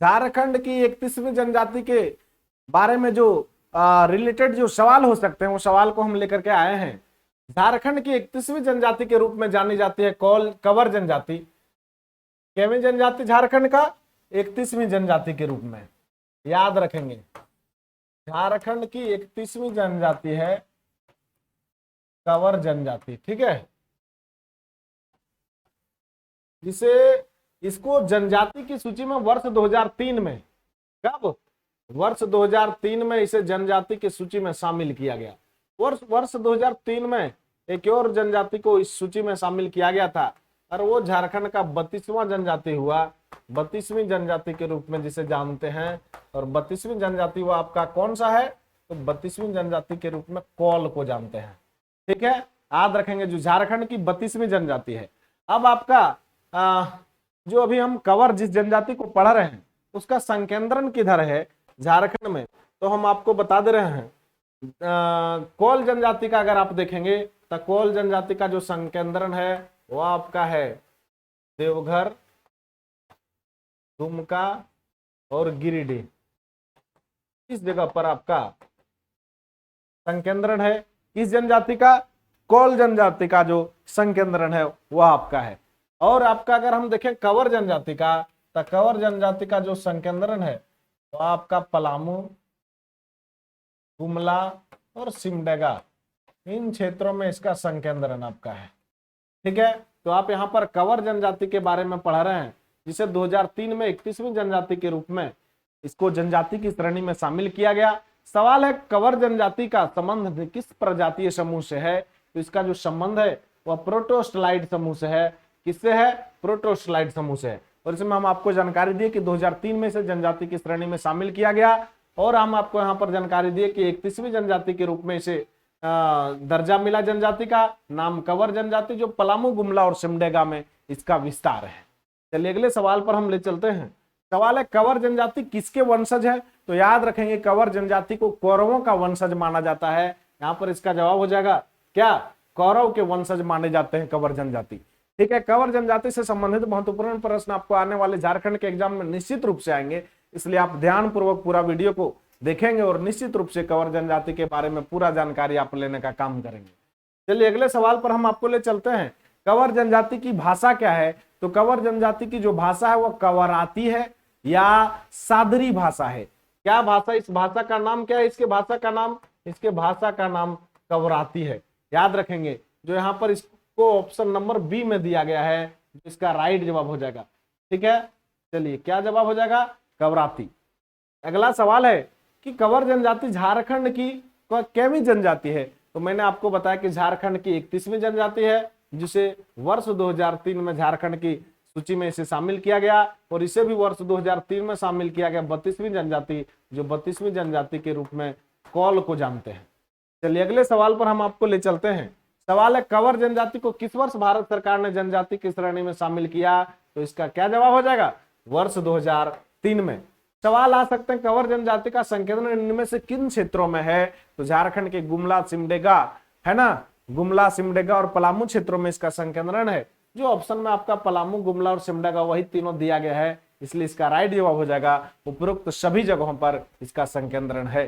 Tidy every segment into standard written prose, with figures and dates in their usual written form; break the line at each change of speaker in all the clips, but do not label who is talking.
झारखंड की 31वीं जनजाति के बारे में जो रिलेटेड जो सवाल हो सकते हैं वो सवाल को हम लेकर के आए हैं। झारखंड की 31वीं जनजाति के रूप में जानी जाती है कंवर जनजाति। केवीं जनजाति झारखंड का? 31वीं जनजाति के रूप में याद रखेंगे। झारखंड की 31वीं जनजाति है कंवर जनजाति, ठीक है, जिसे इसको जनजाति की सूची में वर्ष 2003 में, कब? वर्ष 2003 में इसे जनजाति की सूची में शामिल किया गया। वर्ष 2003 में एक और जनजाति को इस सूची में शामिल किया गया था और वो झारखंड का 32वां जनजाति हुआ, 32वीं जनजाति के रूप में जिसे जानते हैं। और 32वीं जनजाति वो आपका कौन सा है? तो 32वीं जनजाति के रूप में कौल को जानते हैं, ठीक है, याद रखेंगे। जो झारखंड की 32वीं जनजाति है। अब आपका जो अभी हम कंवर जिस जनजाति को पढ़ रहे हैं उसका संकेंद्रण किधर है झारखंड में, तो हम आपको बता दे रहे हैं। कौल जनजाति का अगर आप देखेंगे तो कौल जनजाति का जो संकेंद्रण है वो आपका है देवघर, दुमका और गिरिडीह। इस जगह पर आपका संकेंद्रण है। किस जनजाति का? कौल जनजाति का जो संकेंद्रण है वह आपका है। और आपका अगर हम देखें कंवर जनजाति का, तो कंवर जनजाति का जो संकेंद्रण है वो आपका पलामू, गुमला और सिमडेगा, इन क्षेत्रों में इसका संकेंद्रण आपका है, ठीक है। तो आप यहाँ पर कंवर जनजाति के बारे में पढ़ रहे हैं, जिसे 2003 में 31वीं जनजाति के रूप में इसको जनजाति की श्रेणी में शामिल किया गया। सवाल है कंवर जनजाति का संबंध किस प्रजातीय समूह से है? तो इसका जो संबंध है वह प्रोटोस्टलाइड समूह से है। किससे है? प्रोटोस्टलाइड समूह से है। और इसमें हम आपको जानकारी दिए कि 2003 में इसे जनजाति की श्रेणी में शामिल किया गया। और हम आपको यहाँ पर जानकारी दिए कि 31वीं जनजाति के रूप में इसे दर्जा मिला जनजाति का, नाम कंवर जनजाति, जो पलामू, गुमला और सिमडेगा में इसका विस्तार है। चलिए अगले सवाल पर हम ले चलते हैं। सवाल है कंवर जनजाति किसके वंशज है? तो याद रखेंगे कंवर जनजाति को कौरवों का वंशज माना जाता है। यहाँ पर इसका जवाब हो जाएगा क्या? कौरव के वंशज माने जाते हैं कंवर जनजाति, ठीक है। कंवर जनजाति से संबंधित महत्वपूर्ण प्रश्न आपको आने वाले झारखंड के एग्जाम में निश्चित रूप से आएंगे, इसलिए आप ध्यान पूर्वक पूरा वीडियो को देखेंगे और निश्चित रूप से कंवर जनजाति के बारे में पूरा जानकारी आप लेने का काम करेंगे। चलिए अगले सवाल पर हम आपको ले चलते हैं। कंवर जनजाति की भाषा क्या है? तो कंवर जनजाति की जो भाषा है वो कंवराती है या सादरी भाषा है। क्या भाषा? इस भाषा का नाम क्या है? इसके भाषा का नाम कंवराती है। याद रखेंगे। जो यहाँ पर इसको ऑप्शन नंबर बी में दिया गया है, इसका राइट जवाब हो जाएगा, ठीक है। चलिए क्या जवाब हो जाएगा? कंवराती। अगला सवाल है कि कंवर जनजाति झारखंड की केवीं जनजाति है? तो मैंने आपको बताया कि झारखंड की 31वीं जनजाति है, जिसे वर्ष 2003 में झारखंड की सूची में इसे शामिल किया गया। और इसे भी वर्ष 2003 में शामिल किया गया 32वीं जनजाति, जो 32वीं जनजाति के रूप में कौल को जानते हैं। चलिए अगले सवाल पर हम आपको ले चलते हैं। सवाल है कंवर जनजाति को किस वर्ष भारत सरकार ने जनजाति की श्रेणी में शामिल किया? तो इसका क्या जवाब हो जाएगा? वर्ष 2003 में। सवाल आ सकते हैं कंवर जनजाति का संकेंद्रण इनमें से किन क्षेत्रों में है? तो झारखंड के गुमला, सिमडेगा, है ना, गुमला, सिमडेगा और पलामू क्षेत्रों में इसका संकेंद्रण है। जो ऑप्शन में आपका पलामू, गुमला और सिमडेगा वही तीनों दिया गया है, इसलिए इसका राइट जवाब हो जाएगा उपरोक्त सभी जगहों पर इसका संकेंद्रण है।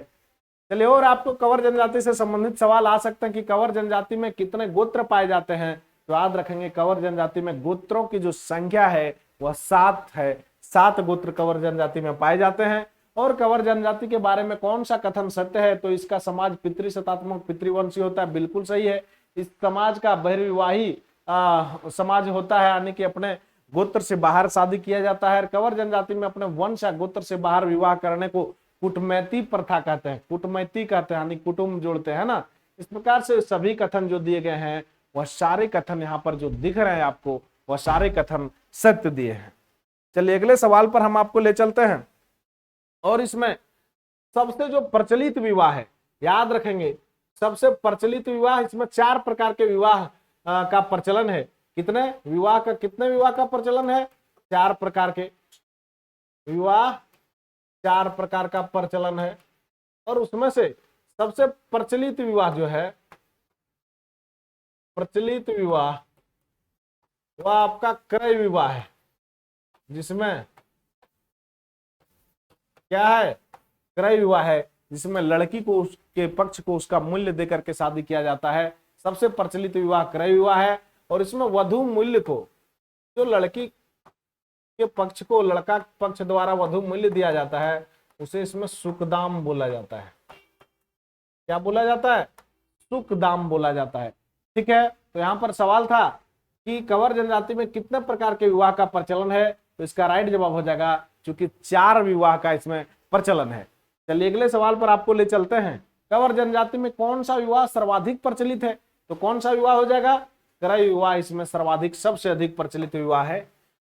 चलिए और आपको कंवर जनजाति से संबंधित सवाल आ सकते हैं कि कंवर जनजाति में कितने गोत्र पाए जाते हैं? तो याद रखेंगे कंवर जनजाति में गोत्रों की जो संख्या है वह 7 है। 7 गोत्र कंवर जनजाति में पाए जाते हैं। और कंवर जनजाति के बारे में कौन सा कथन सत्य है? तो इसका समाज पितृसत्तात्मक, पितृवंशी होता है, बिल्कुल सही है। इस समाज का बहिर्विवाही समाज होता है, यानी कि अपने गोत्र से बाहर शादी किया जाता है। कंवर जनजाति में अपने वंश या गोत्र से बाहर विवाह करने को कुटमैती प्रथा कहते हैं, कुटमैती कहते हैं, यानी कुटुंब जोड़ते हैं ना। इस प्रकार से सभी कथन जो दिए गए हैं वह सारे कथन यहाँ पर जो दिख रहे हैं आपको, वह सारे कथन सत्य दिए हैं। चलिए अगले सवाल पर हम आपको ले चलते हैं। और इसमें सबसे जो प्रचलित विवाह है, याद रखेंगे सबसे प्रचलित विवाह, इसमें 4 प्रकार के विवाह का प्रचलन है। कितने विवाह का प्रचलन है? 4 प्रकार के विवाह, 4 प्रकार का प्रचलन है। और उसमें से सबसे प्रचलित विवाह जो है, प्रचलित विवाह, वह आपका क्रय विवाह है, जिसमें क्या है? क्रय विवाह है, जिसमें लड़की को उसके पक्ष को उसका मूल्य देकर के शादी किया जाता है। सबसे प्रचलित विवाह क्रय विवाह है। और इसमें वधु मूल्य को, जो लड़की के पक्ष को लड़का पक्ष द्वारा वधु मूल्य दिया जाता है, उसे इसमें सुकदाम बोला जाता है। क्या बोला जाता है? सुकदाम बोला जाता है। ठीक है, तो यहां पर सवाल था कि कंवर जनजाति में कितने प्रकार के विवाह का प्रचलन है, तो इसका राइट जवाब हो जाएगा क्योंकि 4 विवाह का इसमें प्रचलन है। चलिए अगले सवाल पर आपको ले चलते हैं। कंवर जनजाति में कौन सा विवाह सर्वाधिक प्रचलित है? तो कौन सा विवाह हो जाएगा? क्रय विवाह इसमें सर्वाधिक सबसे अधिक प्रचलित विवाह है।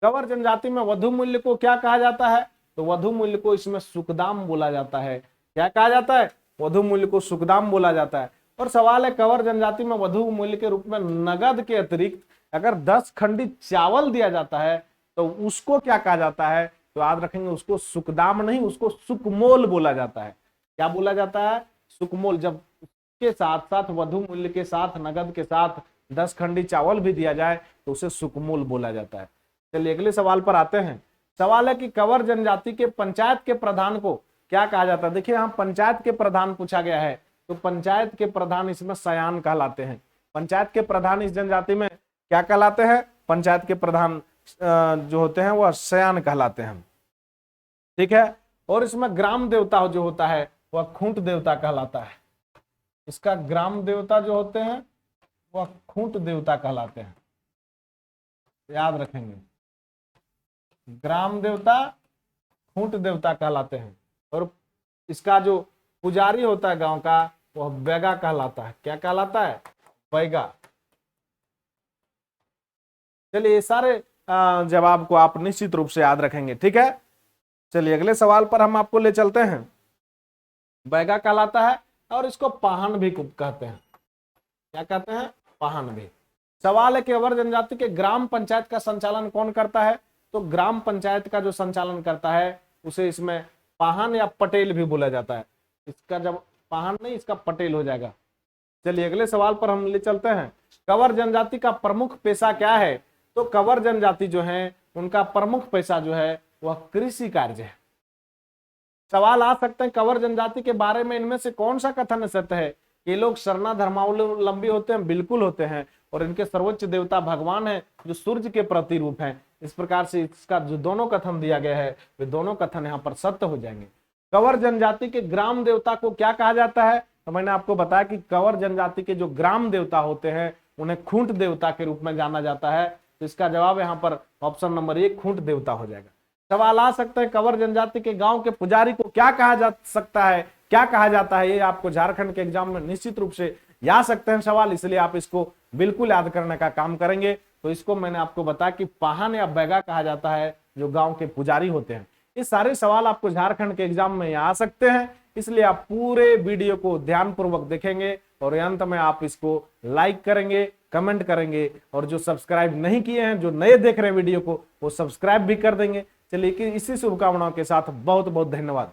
कंवर जनजाति में वधु मूल्य को क्या कहा जाता है? तो वधु मूल्य को इसमें सुकदाम बोला जाता है। क्या कहा जाता है? वधु मूल्य को सुकदाम बोला जाता है। और सवाल है, कंवर जनजाति में वधु मूल्य के रूप में नगद के अतिरिक्त अगर 10 खंडी चावल दिया जाता है तो उसको क्या कहा जाता है? तो याद रखेंगे, उसको सुकदाम नहीं, उसको सुकमोल बोला जाता है। क्या बोला जाता है? सुकमोल। जब के साथ साथ वधु मूल्य के साथ नगद के साथ 10 खंडी चावल भी दिया जाए तो उसे सुकमोल बोला जाता है। चलिए अगले सवाल पर आते हैं। सवाल है कि कंवर जनजाति के पंचायत के प्रधान को क्या कहा जाता है? देखिए यहाँ पंचायत के प्रधान पूछा गया है, तो पंचायत के प्रधान इसमें सयान कहलाते हैं। पंचायत के प्रधान इस जनजाति में क्या कहलाते हैं? पंचायत के प्रधान जो होते हैं वह सयान कहलाते हैं। ठीक है, और इसमें ग्राम देवता जो होता है वह खूंट देवता कहलाता है। इसका ग्राम देवता जो होते हैं वह खूंट देवता कहलाते हैं, याद रखेंगे। ग्राम देवता खूंट देवता कहलाते हैं। और इसका जो पुजारी होता है गांव का वह बैगा कहलाता है। क्या कहलाता है? बैगा। चलिए ये सारे जवाब को आप निश्चित रूप से याद रखेंगे। ठीक है, चलिए अगले सवाल पर हम आपको ले चलते हैं। बैगा कहलाता है और इसको पाहन भी कहते हैं। क्या कहते हैं? पाहन भी। सवाल है कि कंवर जनजाति के ग्राम पंचायत का संचालन कौन करता है? तो ग्राम पंचायत का जो संचालन करता है उसे इसमें पाहन या पटेल भी बोला जाता है। इसका जब पाहन नहीं, इसका पटेल हो जाएगा। चलिए अगले सवाल पर हम ले चलते हैं। कंवर जनजाति का प्रमुख पेशा क्या है? तो कंवर जनजाति जो है उनका प्रमुख पेशा जो है वह कृषि कार्य है। सवाल आ सकते हैं, कंवर जनजाति के बारे में इनमें से कौन सा कथन सत्य है? ये लोग सरना धर्मावलंबी होते हैं। बिल्कुल होते हैं। और इनके सर्वोच्च देवता भगवान है जो सूर्य के प्रतिरूप हैं। इस प्रकार से इसका जो दोनों कथन दिया गया है वे दोनों कथन यहाँ पर सत्य हो जाएंगे। कंवर जनजाति के ग्राम देवता को क्या कहा जाता है? तो मैंने आपको बताया कि कंवर जनजाति के जो ग्राम देवता होते हैं उन्हें खूंट देवता के रूप में जाना जाता है। तो इसका जवाब यहाँ पर ऑप्शन नंबर 1 खूंट देवता हो जाएगा। सवाल आ सकता है, कंवर जनजाति के गांव के पुजारी को क्या कहा जा सकता है, क्या कहा जाता है? ये आपको झारखंड के एग्जाम में निश्चित रूप से आ सकते हैं सवाल, इसलिए आप इसको बिल्कुल याद करने का काम करेंगे। तो इसको मैंने आपको बताया कि पाहन या बैगा कहा जाता है जो गांव के पुजारी होते हैं। ये सारे सवाल आपको झारखंड के एग्जाम में आ सकते हैं, इसलिए आप पूरे वीडियो को ध्यानपूर्वक देखेंगे और अंत में आप इसको लाइक करेंगे, कमेंट करेंगे और जो सब्सक्राइब नहीं किए हैं, जो नए देख रहे हैं वीडियो को, वो सब्सक्राइब भी कर देंगे। चलिए इसी शुभकामनाओं के साथ बहुत बहुत धन्यवाद।